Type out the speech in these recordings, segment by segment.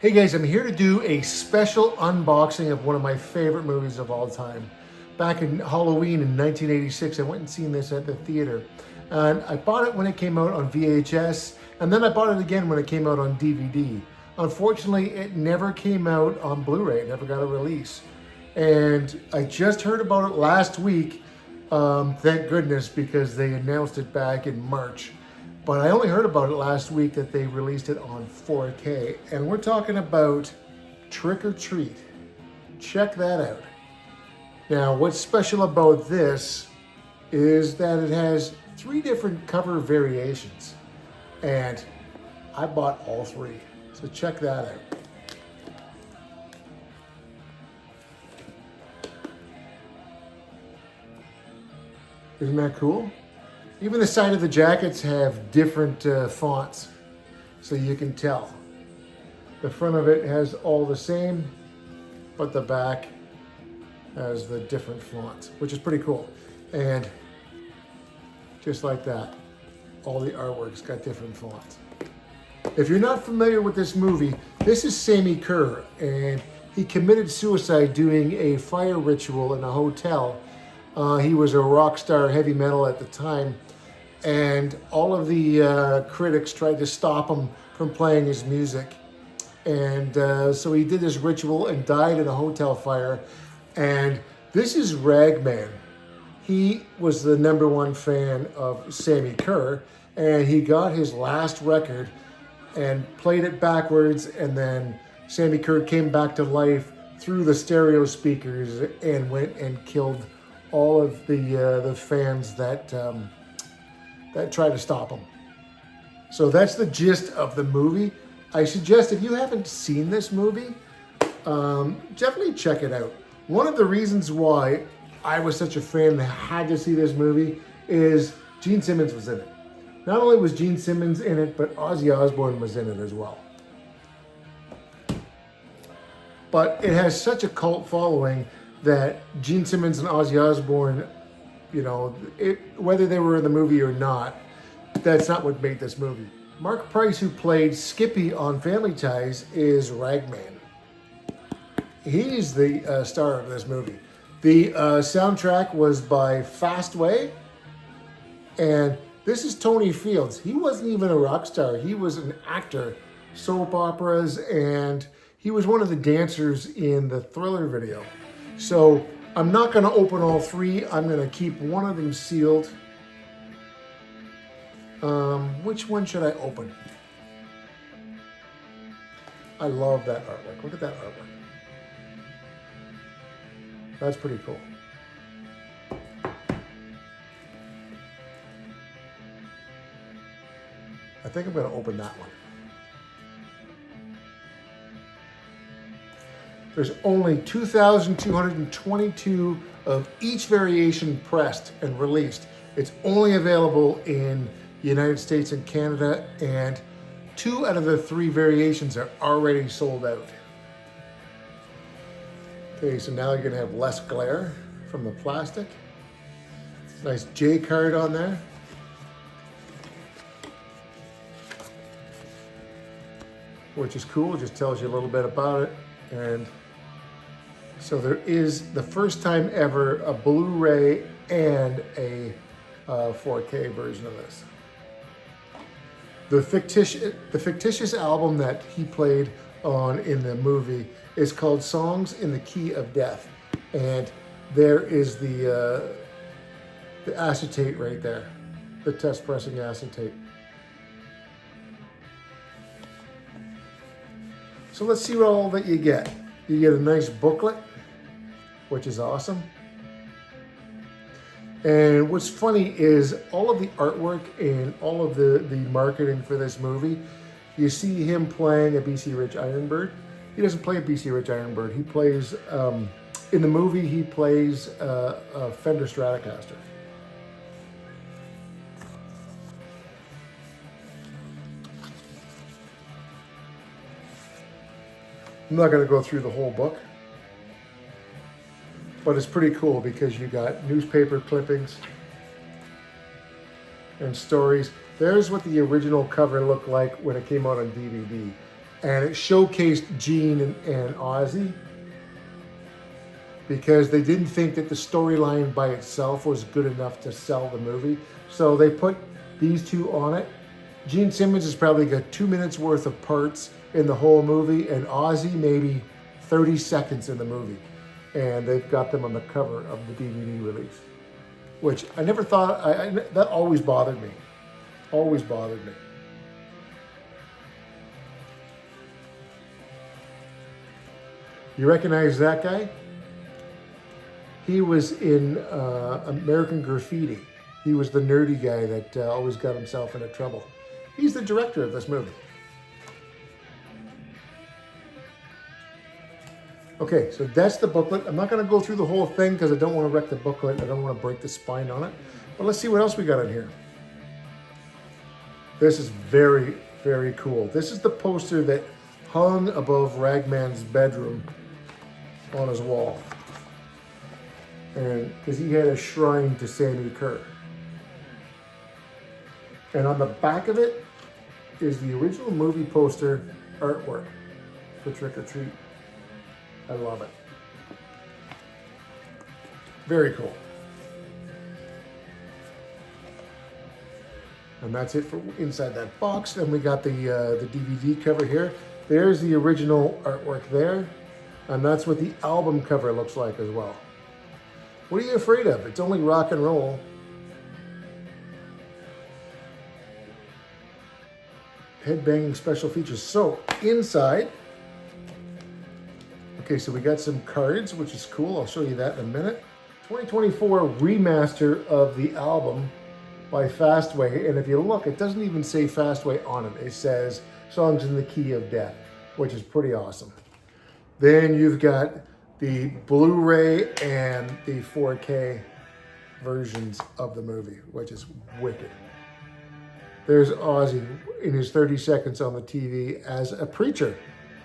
Hey guys, I'm here to do a special unboxing of one of my favorite movies of all time. Back in Halloween in 1986, I went and seen this at the theater. And I bought it when it came out on VHS, and then I bought it again when it came out on DVD. Unfortunately, it never came out on Blu-ray, it never got a release. And I just heard about it last week, thank goodness, because they announced it back in March. But I only heard about it last week that they released it on 4K. And we're talking about Trick or Treat. Check that out. Now, what's special about this is that it has 3 different cover variations. And I bought all 3. So check that out. Isn't that cool? Even the side of the jackets have different fonts, so you can tell. The front of it has all the same, but the back has the different fonts, which is pretty cool. And just like that, all the artwork's got different fonts. If you're not familiar with this movie, this is Sammi Curr, and he committed suicide doing a fire ritual in a hotel. He was a rock star heavy metal at the time, and all of the critics tried to stop him from playing his music. And so he did this ritual and died in a hotel fire. And this is Ragman. He was the #1 fan of Sammi Curr, and he got his last record and played it backwards, and then Sammi Curr came back to life through the stereo speakers and went and killed all of the fans that try to stop him. So that's the gist of the movie. I suggest if you haven't seen this movie, definitely check it out. One of the reasons why I was such a fan that had to see this movie is Gene Simmons was in it. Not only was Gene Simmons in it, but Ozzy Osbourne was in it as well. But it has such a cult following that Gene Simmons and Ozzy Osbourne, you know, whether they were in the movie or not, that's not what made this movie. Marc Price, who played Skippy on Family Ties, is Ragman. He's the star of this movie. The soundtrack was by Fastway, and this is Tony Fields. He wasn't even a rock star. He was an actor, soap operas, and he was one of the dancers in the Thriller video. So I'm not going to open all 3. I'm going to keep one of them sealed. Which one should I open? I love that artwork. Look at that artwork. That's pretty cool. I think I'm going to open that one. There's only 2,222 of each variation pressed and released. It's only available in the United States and Canada, and 2 out of the 3 variations are already sold out. Okay, so now you're gonna have less glare from the plastic. Nice J card on there. Which is cool, just tells you a little bit about it. And so there is, the first time ever, a Blu-ray and a 4K version of this. The fictitious album that he played on in the movie is called Songs in the Key of Death. And there is the acetate right there, the test pressing acetate. So let's see what all that you get. You get a nice booklet, which is awesome. And what's funny is all of the artwork and all of the marketing for this movie, you see him playing a BC Rich Ironbird. He doesn't play a BC Rich Ironbird. He plays, in the movie, he plays a Fender Stratocaster. I'm not going to go through the whole book, but it's pretty cool because you got newspaper clippings and stories. There's what the original cover looked like when it came out on DVD. And it showcased Gene and Ozzy because they didn't think that the storyline by itself was good enough to sell the movie. So they put these two on it. Gene Simmons has probably got 2 minutes worth of parts in the whole movie, and Ozzy maybe 30 seconds in the movie. And they've got them on the cover of the DVD release, which I never thought, that always bothered me. Always bothered me. You recognize that guy? He was in American Graffiti. He was the nerdy guy that always got himself into trouble. He's the director of this movie. Okay, so that's the booklet. I'm not going to go through the whole thing because I don't want to wreck the booklet. I don't want to break the spine on it. But let's see what else we got in here. This is very, very cool. This is the poster that hung above Ragman's bedroom on his wall. And because he had a shrine to Sammi Curr. And on the back of it is the original movie poster artwork for Trick or Treat. I love it. Very cool. And that's it for inside that box. Then we got the DVD cover here. There's the original artwork there. And that's what the album cover looks like as well. What are you afraid of? It's only rock and roll. Headbanging special features. So inside, okay, so we got some cards, which is cool. I'll show you that in a minute. 2024 remaster of the album by Fastway. And if you look, it doesn't even say Fastway on it. It says Songs in the Key of Death, which is pretty awesome. Then you've got the Blu-ray and the 4K versions of the movie, which is wicked. There's Ozzy in his 30 seconds on the TV as a preacher,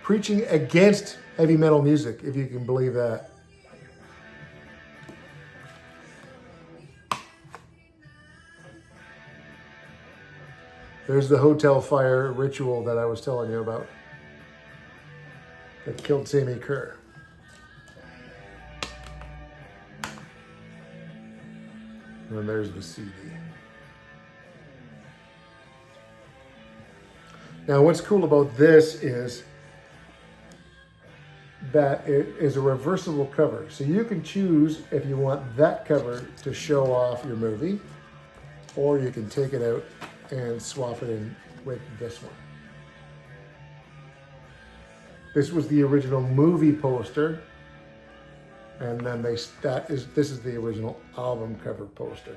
preaching against heavy metal music, if you can believe that. There's the hotel fire ritual that I was telling you about that killed Sammi Curr. And then there's the CD. Now, what's cool about this is that it is a reversible cover. So you can choose if you want that cover to show off your movie, or you can take it out and swap it in with this one. This was the original movie poster, and then this is the original album cover poster.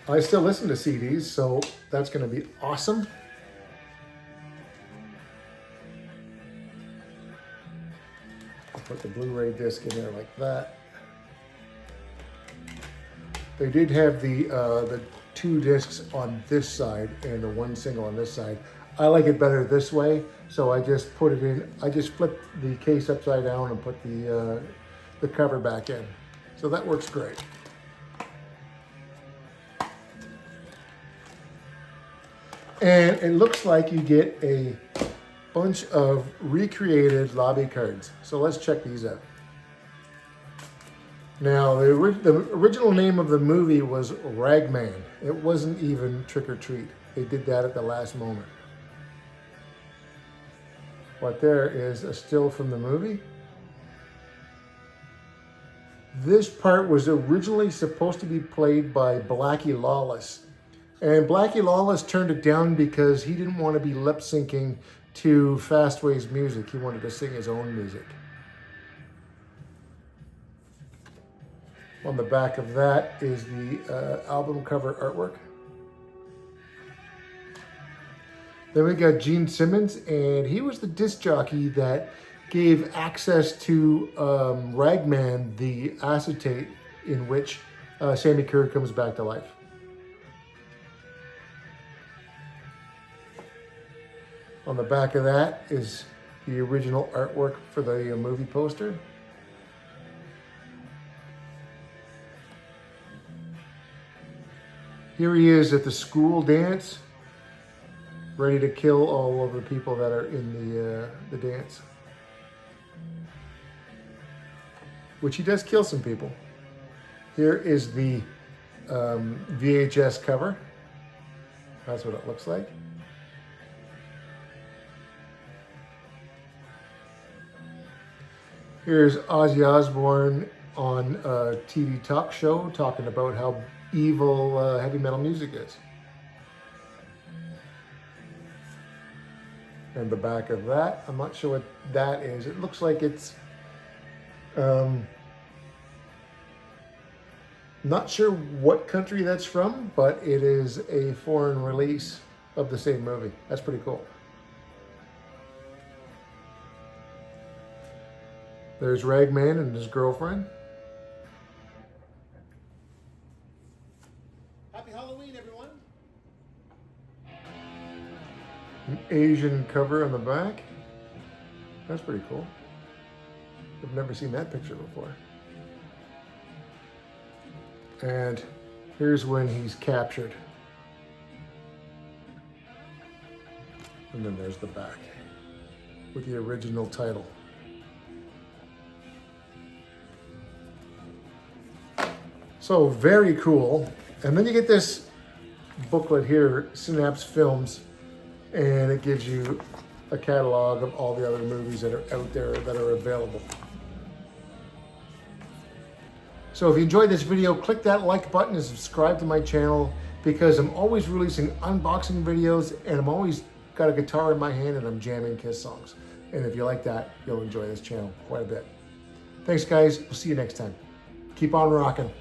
I still listen to CDs, so that's going to be awesome. I'll put the Blu-ray disc in there like that. They did have the 2 discs on this side and the 1 single on this side. I like it better this way, so I just put it in. I just flipped the case upside down and put the cover back in. So that works great. And it looks like you get a bunch of recreated lobby cards. So let's check these out. Now, the original name of the movie was Ragman. It wasn't even Trick or Treat. They did that at the last moment. What there is a still from the movie. This part was originally supposed to be played by Blackie Lawless. And Blackie Lawless turned it down because he didn't want to be lip syncing to Fastway's music. He wanted to sing his own music. On the back of that is the album cover artwork. Then we got Gene Simmons, and he was the disc jockey that gave access to Ragman, the acetate in which Sammi Curr comes back to life. On the back of that is the original artwork for the movie poster. Here he is at the school dance, ready to kill all of the people that are in the dance. Which he does kill some people. Here is the VHS cover. That's what it looks like. Here's Ozzy Osbourne on a TV talk show talking about how evil heavy metal music is. And the back of that, I'm not sure what that is. It looks like it's, not sure what country that's from, but it is a foreign release of the same movie. That's pretty cool. There's Ragman and his girlfriend. Happy Halloween, everyone. An Asian cover on the back. That's pretty cool. I've never seen that picture before. And here's when he's captured. And then there's the back with the original title. So very cool. And then you get this booklet here, Synapse Films, and it gives you a catalog of all the other movies that are out there that are available. So if you enjoyed this video, click that like button and subscribe to my channel, because I'm always releasing unboxing videos and I'm always got a guitar in my hand and I'm jamming Kiss songs. And if you like that, you'll enjoy this channel quite a bit. Thanks guys, we'll see you next time. Keep on rocking.